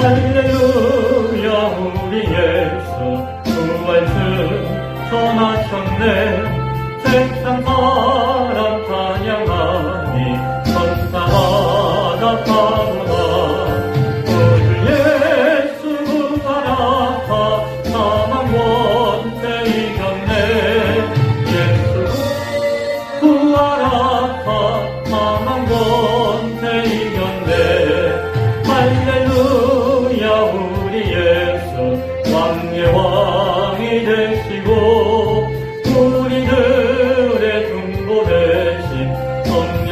할렐루야 우리 예수 부활승 전하셨네. 세상 사람 찬양하니 천사마다 파도나. 우리 예수 부활하사 사망 권세 이겼네. 예수 부활하사 사망 권세 이겼네. 할렐루야 우리 예수 왕의 왕이 되시고 우리들의 중보 되신 성령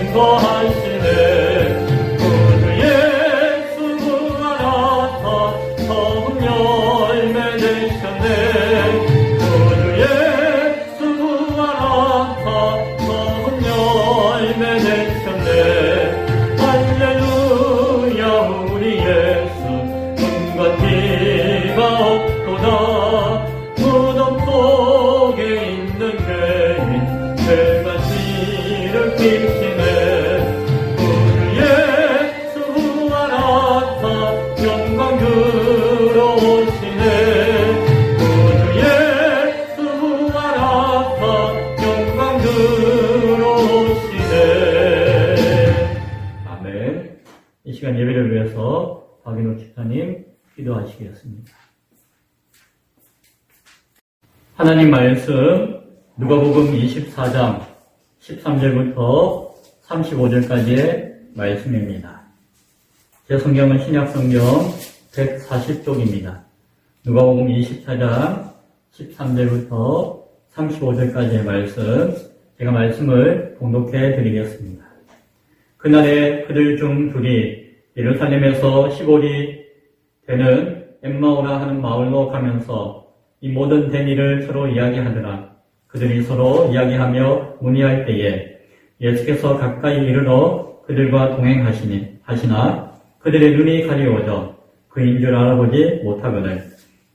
증거하시네. 우리 예수 부활하사 처음 열매 되셨네. 우리 예수 부활하사 처음 열매 되셨네. 할렐루야 우리 예수 은과 피가 없도다. 무덤 속에 있는 죄인 죄가 씨를 끼치네. 우리 예수 부활하사 영광 들어오시네. 우리 예수 부활하사 영광 들어오시네. 아멘. 이 시간 예배를 위해서 박인호 집사님 기도하시겠습니다. 하나님 말씀 누가복음 24장 13절부터 35절까지의 말씀입니다. 제 성경은 신약성경 140쪽입니다. 누가복음 24장 13절부터 35절까지의 말씀, 제가 말씀을 봉독해 드리겠습니다. 그날에 그들 중 둘이 예루살렘에서 시골이 되는 엠마오라 하는 마을로 가면서 이 모든 된 일을 서로 이야기하더라. 그들이 서로 이야기하며 문의할 때에 예수께서 가까이 이르러 그들과 동행하시나 그들의 눈이 가리워져 그인 줄 알아보지 못하거늘.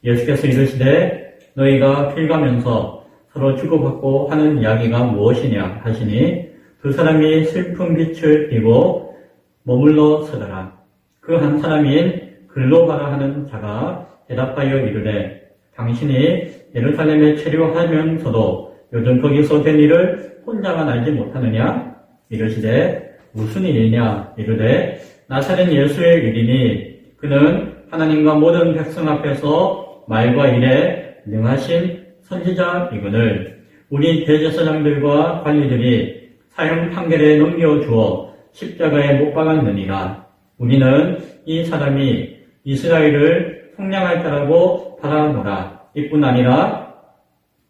예수께서 이르시되 너희가 길 가면서 서로 주고받고 하는 이야기가 무엇이냐 하시니 두 사람이 슬픈 빛을 띠고 머물러 서더라. 그 한 사람인 글로 가라 하는 자가 대답하여 이르되 당신이 예루살렘에 체류하면서도 요즘 거기서 된 일을 혼자만 알지 못하느냐? 이르시되 무슨 일이냐? 이르되 나사렛 예수의 일이니 그는 하나님과 모든 백성 앞에서 말과 일에 능하신 선지자이거늘. 우리 대제사장들과 관리들이 사형 판결에 넘겨주어 십자가에 못 박았느니라. 우리는 이 사람이 이스라엘을 속량할 자라고 바라노라. 이뿐 아니라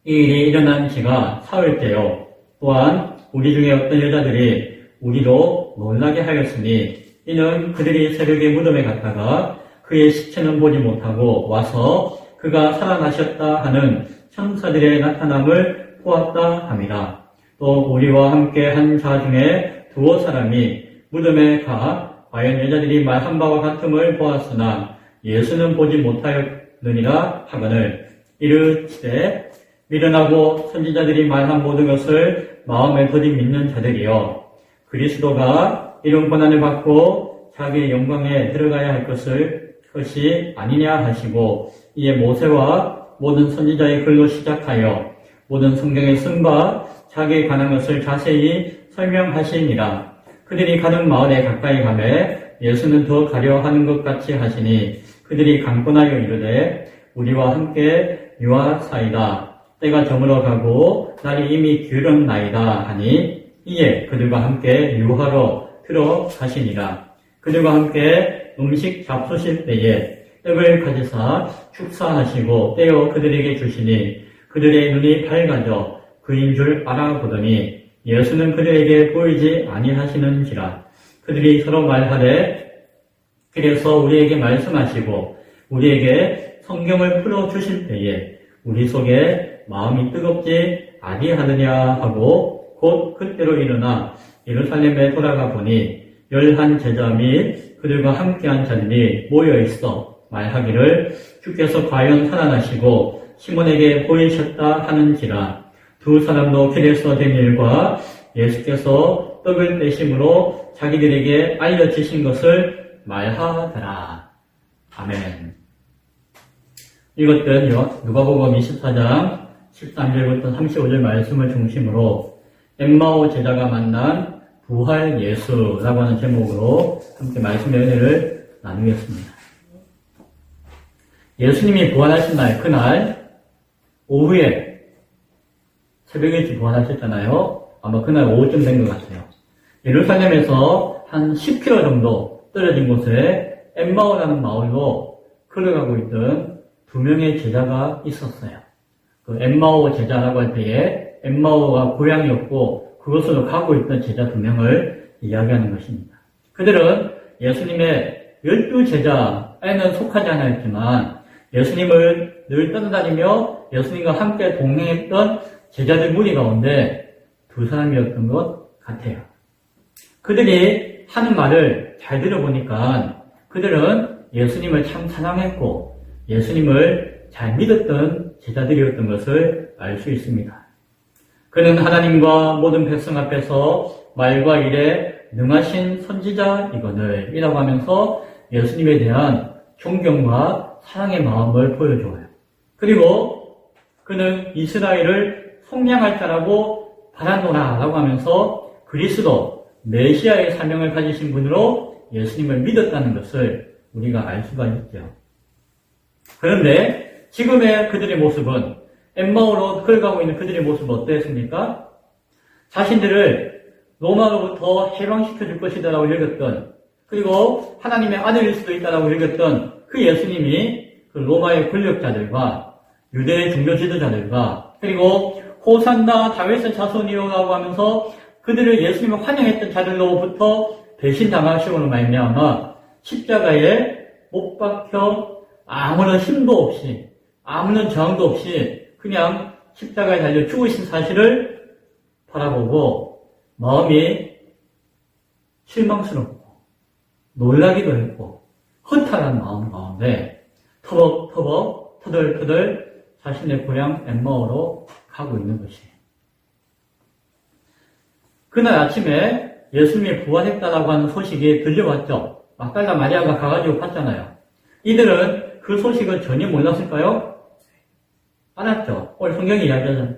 이 일이 일어난 지가 사흘 때요. 또한 우리 중에 어떤 여자들이 우리도 놀라게 하였으니 이는 그들이 새벽에 무덤에 갔다가 그의 시체는 보지 못하고 와서 그가 살아나셨다 하는 천사들의 나타남을 보았다 함이라. 또 우리와 함께 한 자 중에 두어 사람이 무덤에 가 과연 여자들이 말한 바와 같음을 보았으나 예수는 보지 못하였느니라 하거늘. 이르시되 미련하고 선지자들이 말한 모든 것을 마음에 더디 믿는 자들이여, 그리스도가 이런 고난을 받고 자기의 영광에 들어가야 할 것이 아니냐 하시고, 이에 모세와 모든 선지자의 글로 시작하여 모든 성경의 쓴바 자기에 관한 것을 자세히 설명하시니라. 그들이 가는 마을에 가까이 가매 예수는 더 가려 하는 것 같이 하시니 그들이 강권하여 이르되 우리와 함께 유하사이다. 때가 저물어 가고 날이 이미 기울었나이다 하니 이에 그들과 함께 유하러 들어가시니라. 그들과 함께 음식 잡수실 때에 떡을 가지사 축사하시고 떼어 그들에게 주시니 그들의 눈이 밝아져 그인 줄 알아보더니 예수는 그들에게 보이지 아니하시는지라. 그들이 서로 말하되 그래서 우리에게 말씀하시고 우리에게 성경을 풀어주실 때에 우리 속에 마음이 뜨겁지 아니하느냐 하고 곧 그때로 일어나 예루살렘에 돌아가 보니 11 제자 및 그들과 함께한 자들이 모여있어 말하기를 주께서 과연 살아나시고 시몬에게 보이셨다 하는지라. 두 사람도 길에서 된 일과 예수께서 떡을 떼심으로 자기들에게 알려주신 것을 말하더라. 아멘. 읽었던 누가복음 24장 13절부터 35절 말씀을 중심으로 엠마오 제자가 만난 부활 예수라고 하는 제목으로 함께 말씀의 은혜를 나누겠습니다. 예수님이 부활하신 날, 그날 오후에 새벽에 부활하셨잖아요. 아마 그날 오후쯤 된 것 같아요. 예루살렘에서 한 10km 정도 떨어진 곳에 엠마오라는 마을로 걸어가고 있던 두 명의 제자가 있었어요. 그 엠마오 제자라고 할 때에 엠마오가 고향이었고 그곳으로 가고 있던 제자 두 명을 이야기하는 것입니다. 그들은 예수님의 12제자에는 속하지 않았지만 예수님을 늘 따라다니며 예수님과 함께 동행했던 제자들 무리 가운데 두 사람이었던 것 같아요. 그들이 하는 말을 잘 들어보니까 그들은 예수님을 참 사랑했고 예수님을 잘 믿었던 제자들이었던 것을 알 수 있습니다. 그는 하나님과 모든 백성 앞에서 말과 일에 능하신 선지자이거늘 이라고 하면서 예수님에 대한 존경과 사랑의 마음을 보여줘요. 그리고 그는 이스라엘을 속량할 자라고 바라노라 라고 하면서 그리스도 메시아의 사명을 가지신 분으로 예수님을 믿었다는 것을 우리가 알 수가 있죠. 그런데 지금의 그들의 모습은 엠마오로 걸어가고 있는 그들의 모습은 어땠습니까? 자신들을 로마로부터 해방시켜 줄 것이다라고 여겼던, 그리고 하나님의 아들일 수도 있다라고 여겼던 그 예수님이 그 로마의 권력자들과 유대의 종교 지도자들과 그리고 호산나 다윗의 자손이라고 하면서 그들을 예수님을 환영했던 자들로부터 배신당하시고는 말미암아 십자가에 못 박혀 아무런 힘도 없이 아무런 저항도 없이 그냥 십자가에 달려 죽으신 사실을 바라보고 마음이 실망스럽고 놀라기도 했고 허탈한 마음 가운데 터벅터벅 터덜터덜 자신의 고향 엠마오로 가고 있는 것이에요. 그날 아침에 예수님이 부활했다라고 하는 소식이 들려왔죠. 막달라 마리아가 가가지고 봤잖아요. 이들은 그 소식을 전혀 몰랐을까요? 알았죠. 오늘 성경이 이야기하잖아요.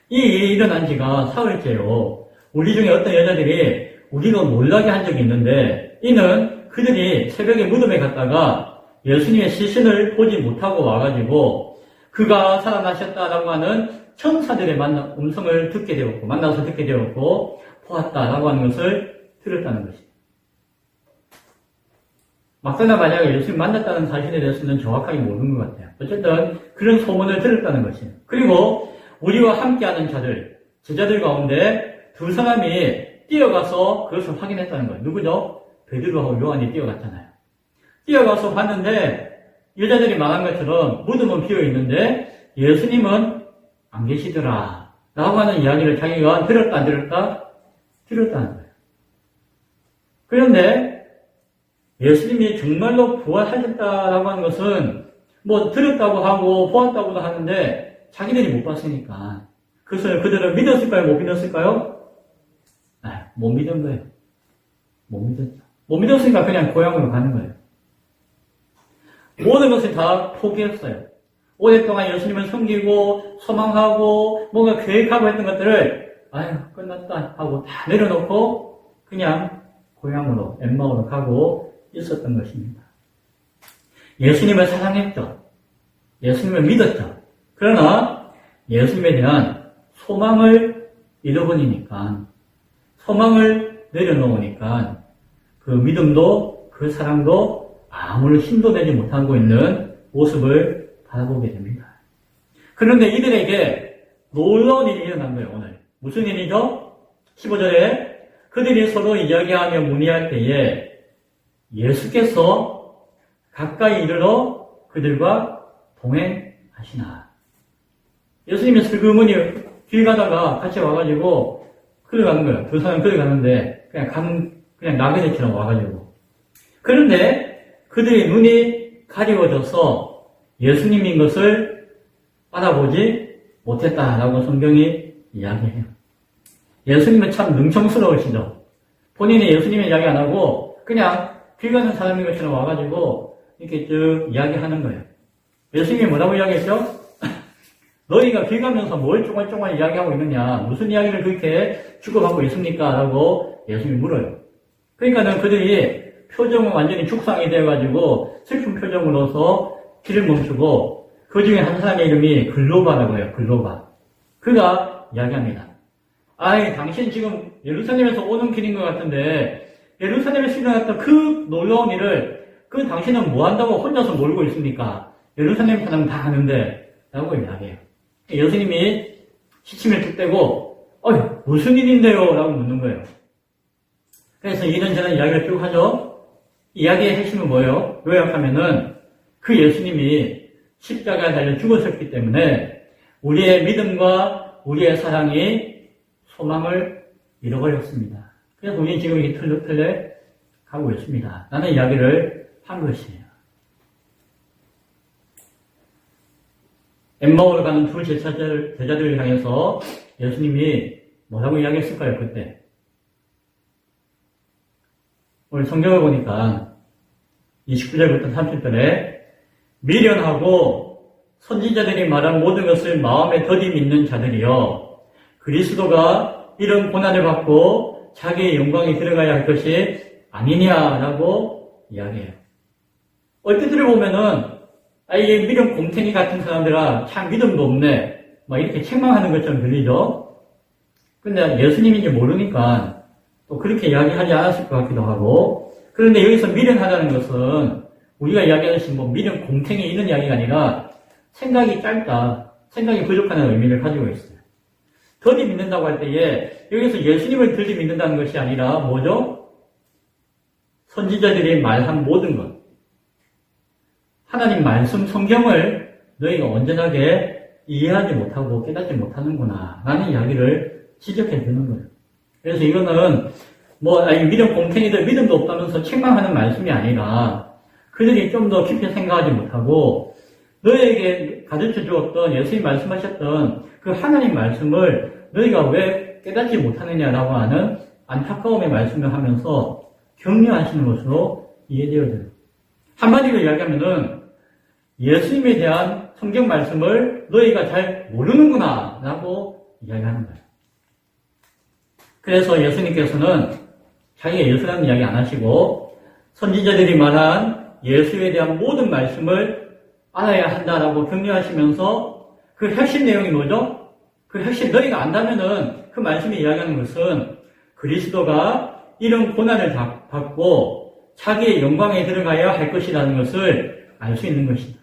이 일이 일어난 지가 사흘째요. 우리 중에 어떤 여자들이 우리도 놀라게 한 적이 있는데 이는 그들이 새벽에 무덤에 갔다가 예수님의 시신을 보지 못하고 와가지고 그가 살아나셨다라고 하는 천사들의 음성을 듣게 되었고 만나서 듣게 되었고 보았다라고 하는 것을 들었다는 것입니다. 막달라 마리아가 예수님 만났다는 사실에 대해서는 정확하게 모르는 것 같아요. 어쨌든 그런 소문을 들었다는 것이에요. 그리고 우리와 함께하는 자들, 제자들 가운데 두 사람이 뛰어가서 그것을 확인했다는 거예요. 누구죠? 베드로하고 요한이 뛰어갔잖아요. 뛰어가서 봤는데 여자들이 말한 것처럼 무덤은 비어 있는데 예수님은 안 계시더라 라고 하는 이야기를 자기가 들었다 안 들었다? 들었다는 거예요. 그런데 예수님이 정말로 부활하셨다라고 하는 것은 뭐 들었다고 하고 보았다고도 하는데 자기들이 못 봤으니까 그것을 그들은 믿었을까요? 못 믿었을까요? 못 믿은 거예요. 못 믿었죠. 못 믿었으니까 그냥 고향으로 가는 거예요. 모든 것을 다 포기했어요. 오랫동안 예수님을 섬기고 소망하고 뭔가 계획하고 했던 것들을 끝났다 하고 다 내려놓고 그냥 고향으로 엠마오로 가고 있었던 것입니다. 예수님을 사랑했죠. 예수님을 믿었죠. 그러나 예수님에 대한 소망을 잃어버리니까 소망을 내려놓으니까 그 믿음도 그 사랑도 아무런 힘도 내지 못하고 있는 모습을 바라보게 됩니다. 그런데 이들에게 놀라운 일이 일어난 거예요. 오늘 무슨 일이죠? 15절에 그들이 서로 이야기하며 문의할 때에 예수께서 가까이 이르러 그들과 동행하시나. 예수님이 슬그머니 길 가다가 같이 와가지고 걸어가는 거예요. 두 사람 걸어가는데 그냥 나그네처럼 와가지고. 그런데 그들의 눈이 가리워져서 예수님인 것을 알아보지 못했다라고 성경이 이야기해요. 예수님은 참 능청스러우시죠. 본인이 예수님의 이야기 안 하고 그냥 길 가는 사람인 것처럼 와가지고 이렇게 쭉 이야기하는 거예요. 예수님이 뭐라고 이야기했죠? 너희가 길 가면서 뭘 쫑알쫑알 이야기하고 있느냐? 무슨 이야기를 그렇게 주고받고 있습니까? 라고 예수님이 물어요. 그러니까는 그들이 표정은 완전히 죽상이 되어가지고 슬픈 표정으로서 길을 멈추고 그 중에 한 사람의 이름이 글로바라고 해요. 글로바. 그가 이야기합니다. 아이, 당신 지금 예루살렘에서 오는 길인 것 같은데 예루살렘에서 일어났던 그 놀라운 일을 그 당신은 뭐 한다고 혼자서 모르고 있습니까? 예루살렘 사람은 다 아는데 라고 이야기해요. 예수님이 시침을 툭 떼고 무슨 일인데요? 라고 묻는 거예요. 그래서 이런저런 이야기를 쭉 하죠. 이야기의 핵심은 뭐예요? 요약하면은 그 예수님이 십자가에 달려 죽으셨기 때문에 우리의 믿음과 우리의 사랑이 소망을 잃어버렸습니다. 그래서 우리는 지금 이 틀레 가고 있습니다. 라는 이야기를 한 것이에요. 엠마오를 가는 두 제자들을 향해서 예수님이 뭐라고 이야기했을까요, 그때? 오늘 성경을 보니까 29절부터 30절에 미련하고 선지자들이 말한 모든 것을 마음에 더디 믿는 자들이여 그리스도가 이런 고난을 받고 자기의 영광에 들어가야 할 것이 아니냐라고 이야기해요. 얼핏 들어보면은 이 믿음 곰탱이 같은 사람들아 참 믿음도 없네 막 이렇게 책망하는 것처럼 들리죠. 근데 예수님인지 모르니까 또 그렇게 이야기하지 않았을 것 같기도 하고 그런데 여기서 미련하다는 것은 우리가 이야기하듯이 미련 곰탱이 이런 이야기가 아니라 생각이 짧다, 생각이 부족하다는 의미를 가지고 있어요. 더디 믿는다고 할 때에 여기서 예수님을 더디 믿는다는 것이 아니라 뭐죠? 선지자들이 말한 모든 것 하나님 말씀 성경을 너희가 온전하게 이해하지 못하고 깨닫지 못하는구나 라는 이야기를 지적해 주는 거예요. 그래서 이거는 믿음 곰탱이들 믿음도 없다면서 책망하는 말씀이 아니라 그들이 좀 더 깊이 생각하지 못하고 너희에게 가르쳐 주었던 예수님 말씀하셨던 그 하나님 말씀을 너희가 왜 깨닫지 못하느냐라고 하는 안타까움의 말씀을 하면서 격려하시는 것으로 이해되어져요. 한마디로 이야기하면은 예수님에 대한 성경 말씀을 너희가 잘 모르는구나 라고 이야기하는 거예요. 그래서 예수님께서는 자기가 예수라는 이야기 안 하시고 선지자들이 말한 예수에 대한 모든 말씀을 알아야 한다라고 격려하시면서 그 핵심 내용이 뭐죠? 그 핵심 너희가 안다면은 그 말씀이 이야기하는 것은 그리스도가 이런 고난을 받고 자기의 영광에 들어가야 할 것이라는 것을 알 수 있는 것이다.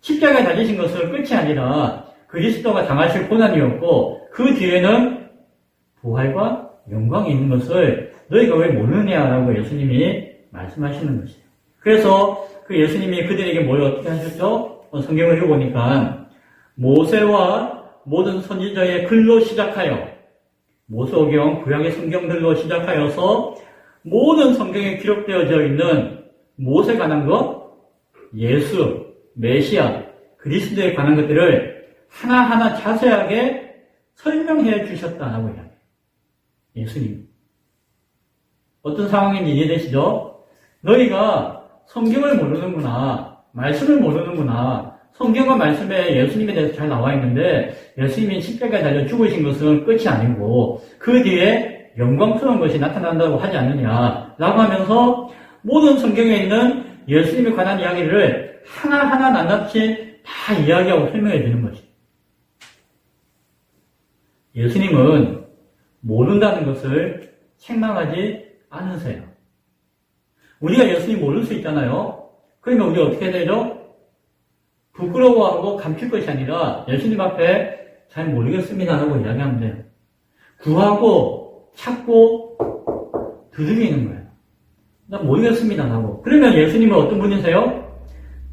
십자가에 달리신 것은 끝이 아니라 그리스도가 당하실 고난이었고 그 뒤에는 부활과 영광이 있는 것을 너희가 왜 모르느냐라고 예수님이 말씀하시는 것이에요. 그래서 그 예수님이 그들에게 뭘 어떻게 하셨죠? 성경을 읽어보니까 모세와 모든 선지자의 글로 시작하여 모세오경, 구약의 성경들로 시작하여서 모든 성경에 기록되어져 있는 모세에 관한 것, 예수, 메시아, 그리스도에 관한 것들을 하나하나 자세하게 설명해 주셨다라고 이야기해요. 예수님. 어떤 상황인지 이해되시죠? 너희가 성경을 모르는구나, 말씀을 모르는구나, 성경과 말씀에 예수님에 대해서 잘 나와 있는데 예수님이 십자가에 달려 죽으신 것은 끝이 아니고 그 뒤에 영광스러운 것이 나타난다고 하지 않느냐라고 하면서 모든 성경에 있는 예수님에 관한 이야기를 하나하나 낱낱이 다 이야기하고 설명해 주는 것이에요. 예수님은 모른다는 것을 책망하지 않으세요. 우리가 예수님 모를 수 있잖아요. 그러면 우리가 어떻게 되죠? 부끄러워하고 감출 것이 아니라 예수님 앞에 잘 모르겠습니다라고 이야기하면 돼요. 구하고 찾고 두드리는 거예요. 난 모르겠습니다라고. 그러면 예수님은 어떤 분이세요?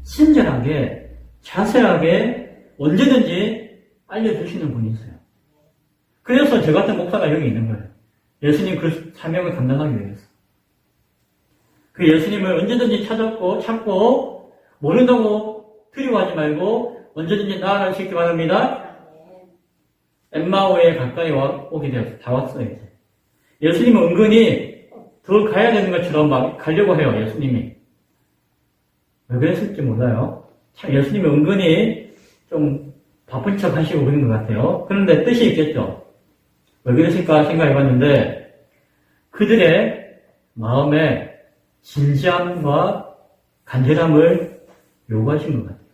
친절하게 자세하게 언제든지 알려주시는 분이세요. 그래서 저 같은 목사가 여기 있는 거예요. 예수님 그 사명을 감당하기 위해서. 그 예수님을 언제든지 찾고 모른다고 두려워하지 말고 언제든지 나아갈 수 있기 바랍니다. 엠마오에 가까이 오게 되었어요. 다 왔어요, 이제. 예수님은 은근히 더 가야 되는 것처럼 막 가려고 해요, 예수님이. 왜 그랬을지 몰라요. 참 예수님이 은근히 좀 바쁜 척 하시고 그런 것 같아요. 그런데 뜻이 있겠죠. 왜 그랬을까 생각해 봤는데 그들의 마음에 진지함과 간절함을 요구하신 것 같아요.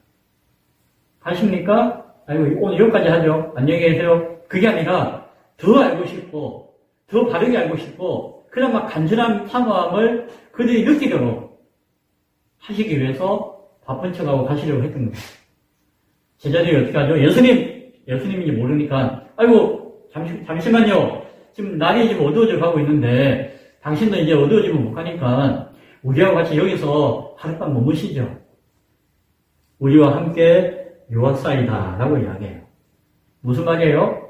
하십니까? 아이고, 오늘 여기까지 하죠. 안녕히 계세요. 그게 아니라 더 알고 싶고, 더 바르게 알고 싶고, 그런 막 간절한 사모함을 그들이 느끼도록 하시기 위해서 바쁜 척하고 가시려고 했던 거예요. 제자들이 어떻게 하죠? 예수님인지 모르니까, 아이고, 잠시만요. 지금 날이 지금 어두워져 가고 있는데, 당신도 이제 어두워지면 못 가니까, 우리하고 같이 여기서 하룻밤 머무시죠. 우리와 함께 유학사이다 라고 이야기해요. 무슨 말이에요?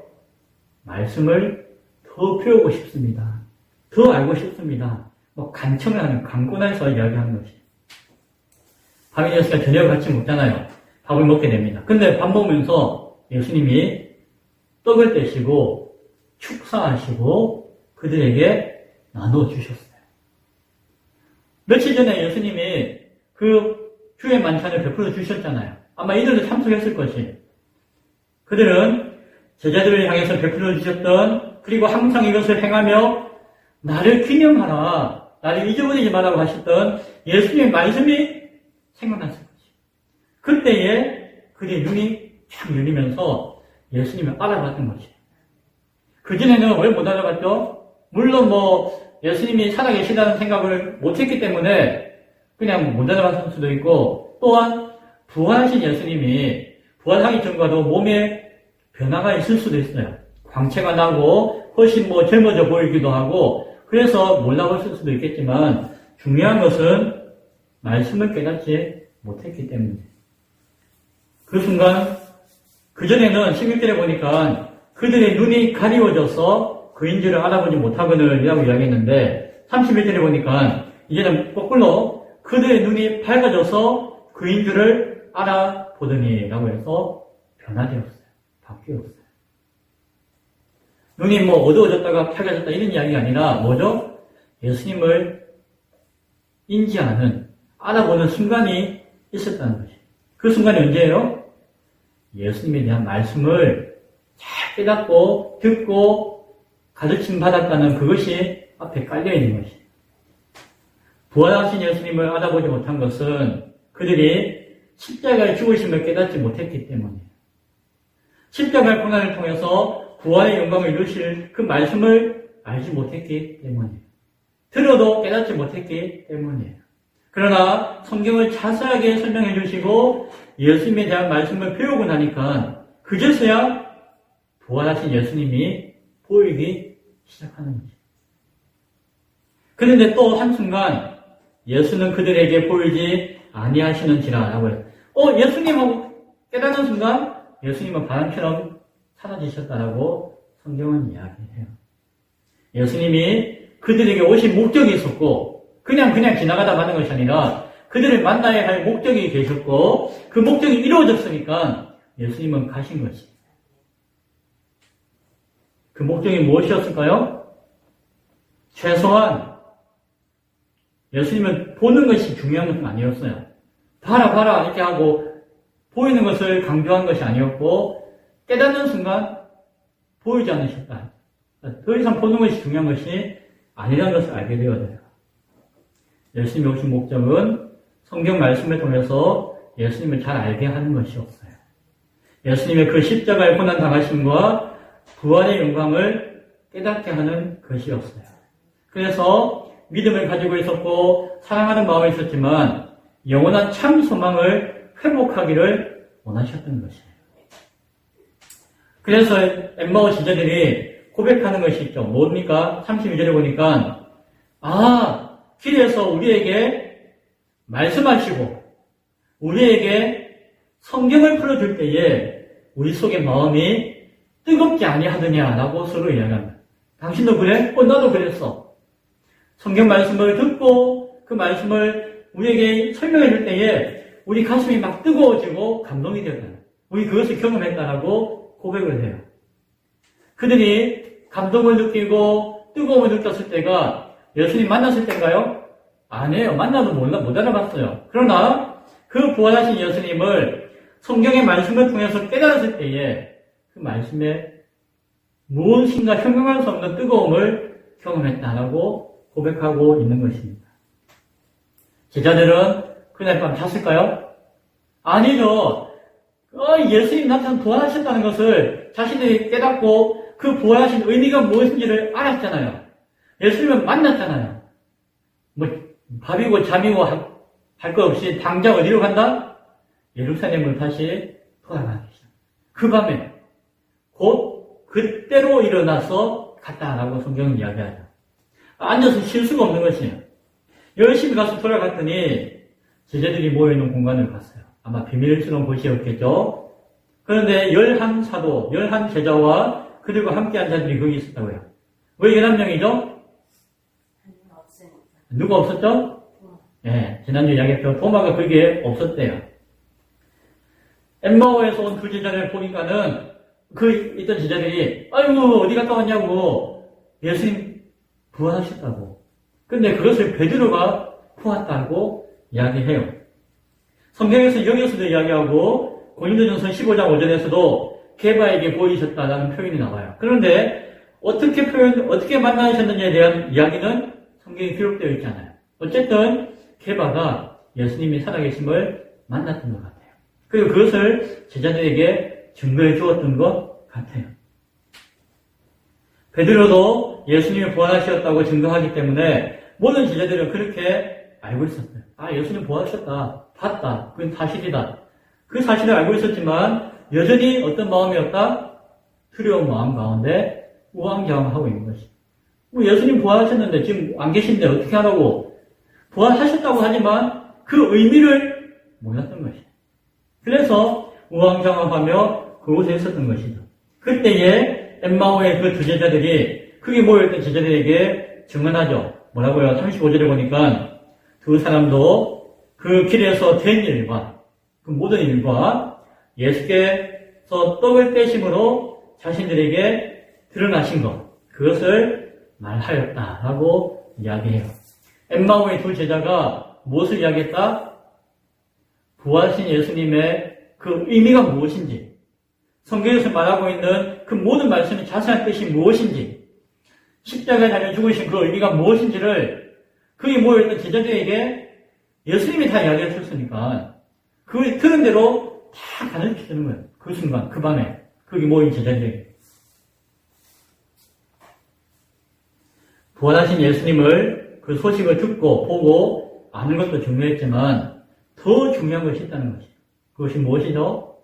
말씀을 더 배우고 싶습니다. 더 알고 싶습니다. 간청을 하는, 강권해서 이야기하는 것이. 밤이 되었으니까 저녁을 같이 먹잖아요. 밥을 먹게 됩니다. 근데 밥 먹으면서 예수님이 떡을 떼시고 축사하시고 그들에게 나눠주셨어요. 며칠 전에 예수님이 그 주의 만찬을 베풀어 주셨잖아요. 아마 이들도 참석했을 것이. 그들은 제자들을 향해서 베풀어 주셨던, 그리고 항상 이것을 행하며 나를 기념하라, 나를 잊어버리지 말라고 하셨던 예수님의 말씀이 생각났을 것이. 그때에 그들의 눈이 쫙 열리면서 예수님을 알아봤던 것이. 그전에는 왜 못 알아봤죠? 물론 예수님이 살아계시다는 생각을 못했기 때문에 그냥 못 알아봤을 수도 있고, 또한 부활하신 예수님이 부활하기 전과도 몸에 변화가 있을 수도 있어요. 광채가 나고 훨씬 젊어져 보이기도 하고, 그래서 몰라봤을 수도 있겠지만 중요한 것은 말씀을 깨닫지 못했기 때문에. 그 순간, 그전에는 11절에 보니까 그들의 눈이 가리워져서 그인 줄을 알아보지 못하거늘 이라고 이야기했는데, 31절에 보니까 이제는 거꾸로 그들의 눈이 밝아져서 그인 줄을 알아보더니 라고 해서 변화되었어요. 바뀌었어요. 눈이 어두워졌다가 밝아졌다 이런 이야기가 아니라 뭐죠? 예수님을 인지하는, 알아보는 순간이 있었다는 것이. 그 순간이 언제예요? 예수님에 대한 말씀을 잘 깨닫고 듣고 가르침 받았다는 그것이 앞에 깔려있는 것이. 부활하신 예수님을 알아보지 못한 것은 그들이 십자가의 죽으심을 깨닫지 못했기 때문이에요. 십자가의 고난을 통해서 부활의 영광을 이루실 그 말씀을 알지 못했기 때문이에요. 들어도 깨닫지 못했기 때문이에요. 그러나 성경을 자세하게 설명해 주시고 예수님에 대한 말씀을 배우고 나니까 그제서야 부활하신 예수님이 보이기 시작하는 거죠. 그런데 또 한순간 예수는 그들에게 보이지 아니하시는지라 라고 해요. 예수님하고 깨닫는 순간 예수님은 바람처럼 사라지셨다라고 성경은 이야기해요. 예수님이 그들에게 오신 목적이 있었고 그냥 지나가다 마는 것이 아니라 그들을 만나야 할 목적이 계셨고 그 목적이 이루어졌으니까 예수님은 가신 것이. 그 목적이 무엇이었을까요? 최소한 예수님은 보는 것이 중요한 것은 아니었어요. 봐라 이렇게 하고 보이는 것을 강조한 것이 아니었고 깨닫는 순간 보이지 않으셨다. 더 이상 보는 것이 중요한 것이 아니라는 것을 알게 되어져요. 예수님이 오신 목적은 성경 말씀을 통해서 예수님을 잘 알게 하는 것이었어요. 예수님의 그 십자가의 고난 당하심과 부활의 영광을 깨닫게 하는 것이었어요. 그래서 믿음을 가지고 있었고 사랑하는 마음이 있었지만 영원한 참 소망을 회복하기를 원하셨던 것이에요. 그래서 엠마오 제자들이 고백하는 것이 있죠. 뭡니까? 32절에 보니까 길에서 우리에게 말씀하시고 우리에게 성경을 풀어줄 때에 우리 속의 마음이 뜨겁지 아니하더냐라고 서로 이야기합니다. 당신도 그래? 나도 그랬어. 성경 말씀을 듣고 그 말씀을 우리에게 설명해 줄 때에 우리 가슴이 막 뜨거워지고 감동이 되어요. 우리 그것을 경험했다라고 고백을 해요. 그들이 감동을 느끼고 뜨거움을 느꼈을 때가 예수님 만났을 때인가요? 아니에요. 만나도 못 알아봤어요. 그러나 그 부활하신 예수님을 성경의 말씀을 통해서 깨달았을 때에 그 말씀에 무엇인가 형용할 수 없는 뜨거움을 경험했다라고 고백하고 있는 것입니다. 제자들은 그날 밤 잤을까요? 아니죠. 예수님 나타나 부활하셨다는 것을 자신들이 깨닫고 그 부활하신 의미가 무엇인지를 알았잖아요. 예수님을 만났잖아요. 밥이고 잠이고 할 것 없이 당장 어디로 간다? 예루살렘을 다시 돌아가기 시작. 그 밤에 곧 그때로 일어나서 갔다라고 성경은 이야기하죠. 앉아서 쉴 수가 없는 것이에요. 열심히 가서 돌아갔더니 제자들이 모여있는 공간을 갔어요. 아마 비밀스러운 곳이었겠죠. 그런데 11사도, 11제자와 그들과 함께한 자들이 거기 있었다고요. 왜 11명이죠? 누가 없었죠? 네, 지난주 이야기했죠. 도마가 거기에 없었대요. 엠마오에서 온 두 제자를 보니까는 그 있던 제자들이 아이고 어디 갔다 왔냐고 예수님 부활하셨다고. 근데 그것을 베드로가 보았다고 이야기해요. 성경에서 여기서도 이야기하고 고린도전서 15장 5절에서도 게바에게 보이셨다라는 표현이 나와요. 그런데 어떻게 만나셨는지에 대한 이야기는 성경에 기록되어 있지 않아요. 어쨌든 게바가 예수님이 살아계심을 만났던 것 같아요. 그리고 그것을 제자들에게 증거해 주었던 것 같아요. 베드로도 예수님이 부활하셨다고 증거하기 때문에 모든 제자들은 그렇게 알고 있었어요. 예수님 부활하셨다. 봤다. 그건 사실이다. 그 사실을 알고 있었지만 여전히 어떤 마음이었다? 두려운 마음 가운데 우왕좌왕하고 있는 것이. 예수님 부활하셨는데 지금 안 계신데 어떻게 하라고? 부활하셨다고 하지만 그 의미를 몰랐던 것이에요. 그래서 우왕좌왕하며 그곳에 있었던 것이죠. 그때에 엠마오의 그 두 제자들이 크게 모여있던 제자들에게 증언하죠. 뭐라고요? 35절에 보니까 두 사람도 그 길에서 된 일과 그 모든 일과 예수께서 떡을 떼심으로 자신들에게 드러나신 것, 그것을 말하였다라고 이야기해요. 엠마오의 두 제자가 무엇을 이야기했다? 부활하신 예수님의 그 의미가 무엇인지, 성경에서 말하고 있는 그 모든 말씀의 자세한 뜻이 무엇인지, 십자가에 달려 죽으신 그 의미가 무엇인지를 거기 모여있던 제자들에게 예수님이 다 이야기해 줬으니까 그 들은 대로 다 가르쳐 주는 거예요. 그 순간, 그 밤에 거기 모인 제자들에게. 부활하신 예수님을 그 소식을 듣고 보고 아는 것도 중요했지만 더 중요한 것이 있다는 것이에요. 그것이 무엇이죠?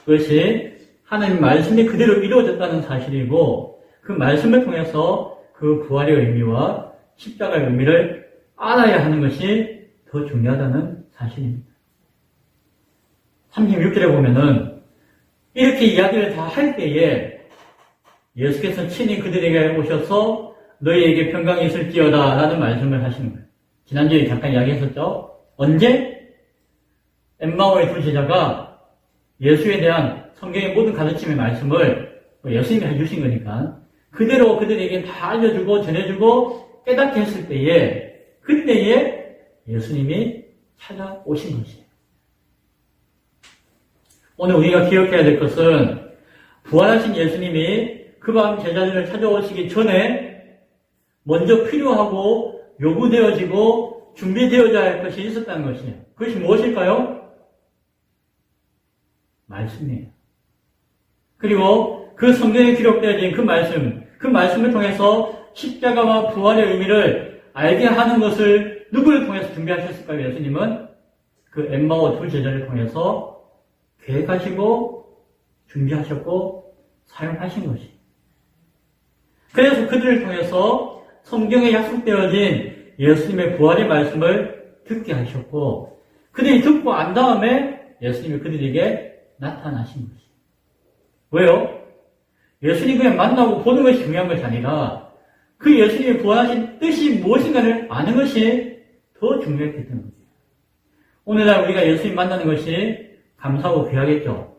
그것이 하나님 말씀이 그대로 이루어졌다는 사실이고 그 말씀을 통해서 그 부활의 의미와 십자가의 의미를 알아야 하는 것이 더 중요하다는 사실입니다. 36절에 보면은 이렇게 이야기를 다 할 때에 예수께서 친히 그들에게 오셔서 너희에게 평강이 있을지어다 라는 말씀을 하시는 거예요. 지난주에 잠깐 이야기했었죠. 언제? 엠마오의 두 제자가 예수에 대한 성경의 모든 가르침의 말씀을 예수님이 해주신 거니까 그대로 그들에게 다 알려주고 전해주고 깨닫게 했을 때에 그때에 예수님이 찾아오신 것이에요. 오늘 우리가 기억해야 될 것은 부활하신 예수님이 그 밤 제자들을 찾아오시기 전에 먼저 필요하고 요구되어지고 준비되어야 할 것이 있었다는 것이에요. 그것이 무엇일까요? 말씀이에요. 그리고 그 성경에 기록되어진 그 말씀을 통해서 십자가와 부활의 의미를 알게 하는 것을 누구를 통해서 준비하셨을까요? 예수님은 그 엠마오 두 제자를 통해서 계획하시고 준비하셨고 사용하신 것이에요. 그래서 그들을 통해서 성경에 약속되어진 예수님의 부활의 말씀을 듣게 하셨고 그들이 듣고 안 다음에 예수님이 그들에게 나타나신 것이에요. 왜요? 예수님 그냥 만나고 보는 것이 중요한 것이 아니라 그 예수님이 부활하신 뜻이 무엇인가를 아는 것이 더 중요했기 때문이에요. 오늘날 우리가 예수님 만나는 것이 감사하고 귀하겠죠.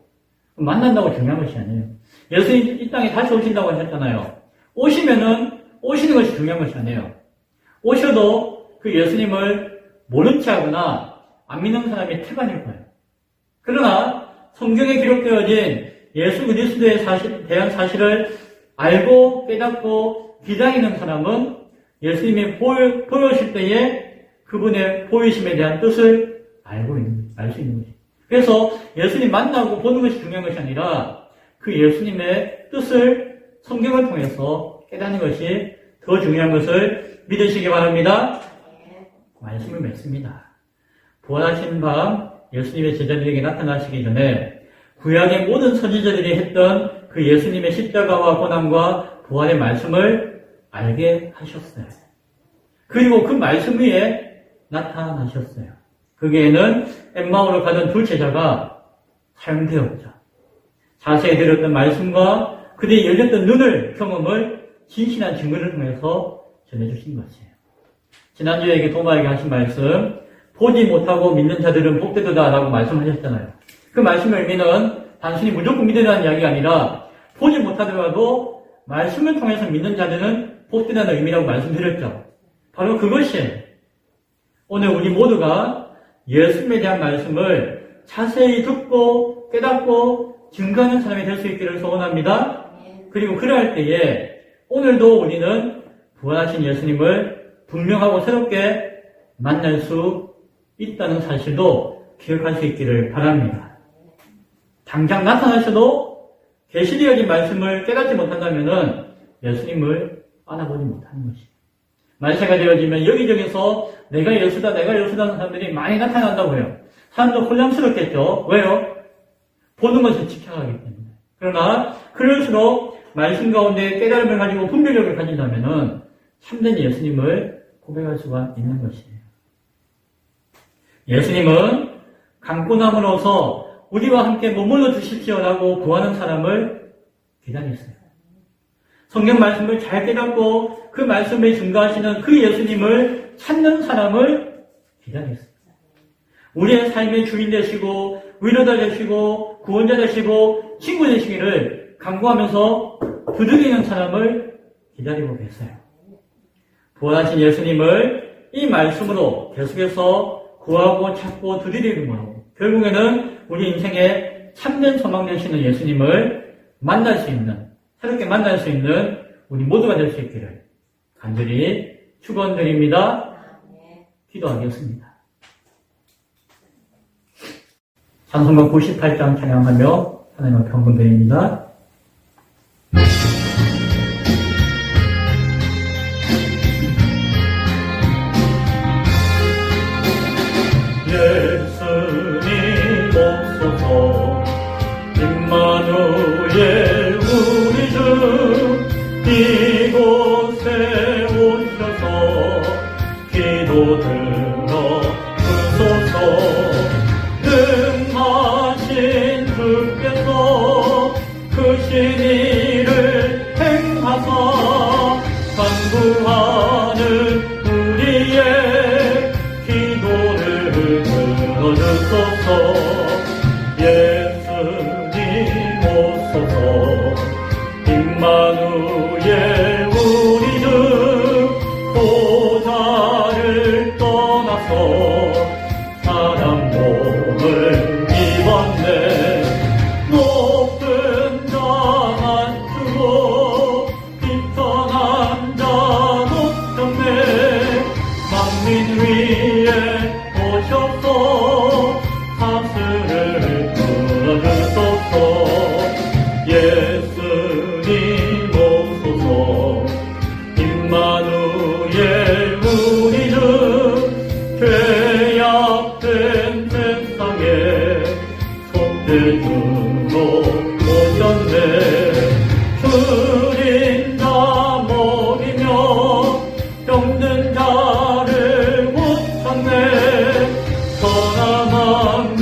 만난다고 중요한 것이 아니에요. 예수님 이 땅에 다시 오신다고 하셨잖아요. 오시면은 오시는 것이 중요한 것이 아니에요. 오셔도 그 예수님을 모른 체 하거나 안 믿는 사람이 태반일 거예요. 그러나 성경에 기록되어진 예수 그리스도에 대한 사실을 알고 깨닫고 기다리는 사람은 예수님이 보여주실 때에 그분의 보이심에 대한 뜻을 알 수 있는 거죠. 그래서 예수님 만나고 보는 것이 중요한 것이 아니라 그 예수님의 뜻을 성경을 통해서 깨닫는 것이 더 중요한 것을 믿으시기 바랍니다. 말씀을 맺습니다. 부활하신 밤 예수님의 제자들에게 나타나시기 전에 구약의 모든 선지자들이 했던 그 예수님의 십자가와 고난과 부활의 말씀을 알게 하셨어요. 그리고 그 말씀 위에 나타나셨어요. 거기에는 엠마오로 가던 두 제자가 사용되었죠. 자세히 들었던 말씀과 그들이 열렸던 눈을 경험을 진실한 증거를 통해서 전해주신 것이에요. 지난주에 도마에게 하신 말씀, 보지 못하고 믿는 자들은 복되도다 라고 말씀하셨잖아요. 그 말씀의 의미는 단순히 무조건 믿으라는 이야기가 아니라 보지 못하더라도 말씀을 통해서 믿는 자들은 복되다는 의미라고 말씀드렸죠. 바로 그것이 오늘 우리 모두가 예수님에 대한 말씀을 자세히 듣고 깨닫고 증거하는 사람이 될 수 있기를 소원합니다. 그리고 그러할 때에 오늘도 우리는 부활하신 예수님을 분명하고 새롭게 만날 수 있다는 사실도 기억할 수 있기를 바랍니다. 당장 나타나셔도 계시되어진 말씀을 깨닫지 못한다면 예수님을 알아보지 못하는 것이에요. 만세가 되어지면 여기저기서 내가 예수다 하는 사람들이 많이 나타난다고 해요. 사람도 혼란스럽겠죠. 왜요? 보는 것을 지켜가기 때문에. 그러나 그럴수록 말씀 가운데 깨달음을 가지고 분별력을 가진다면 참된 예수님을 고백할 수가 있는 것이에요. 예수님은 강구남으로서 우리와 함께 머물러 주십시오라고 구하는 사람을 기다렸어요. 성경 말씀을 잘 깨닫고 그 말씀을 증거하시는 그 예수님을 찾는 사람을 기다렸어요. 우리의 삶의 주인 되시고 위로자 되시고 구원자 되시고 친구 되시기를 간구하면서 부르짖는 사람을 기다리고 계세요. 부활하신 예수님을 이 말씀으로 계속해서 구하고 찾고 두드리는 결국에는 우리 인생에 참된 소망 되시는 예수님을 만날 수 있는, 새롭게 만날 수 있는 우리 모두가 될 수 있기를 간절히 축원드립니다. 기도하겠습니다. 찬송가 98장 찬양하며 하나님을 경건드립니다. 예수님 오소서 임마누엘 우리 주 이곳에 오셔서 기도 들어 주소서 능하신 주께서 크신 일을 행하사 간구하는 우리의 기도를 들어주소서. 예수님 오소서 임마누엘 우리 주 보좌를 떠나서 사람 몸을 입었네. 높은 자 낮추고 비천한 자 높였네. 만민 위에 오셔서 사슬을 풀어주소서. 예수님 오소서 임마누엘 우리 주 죄악된 세상에 손대주로 오셨네. 줄인 자 먹이며 병든 자를 고쳤네. 선한 만민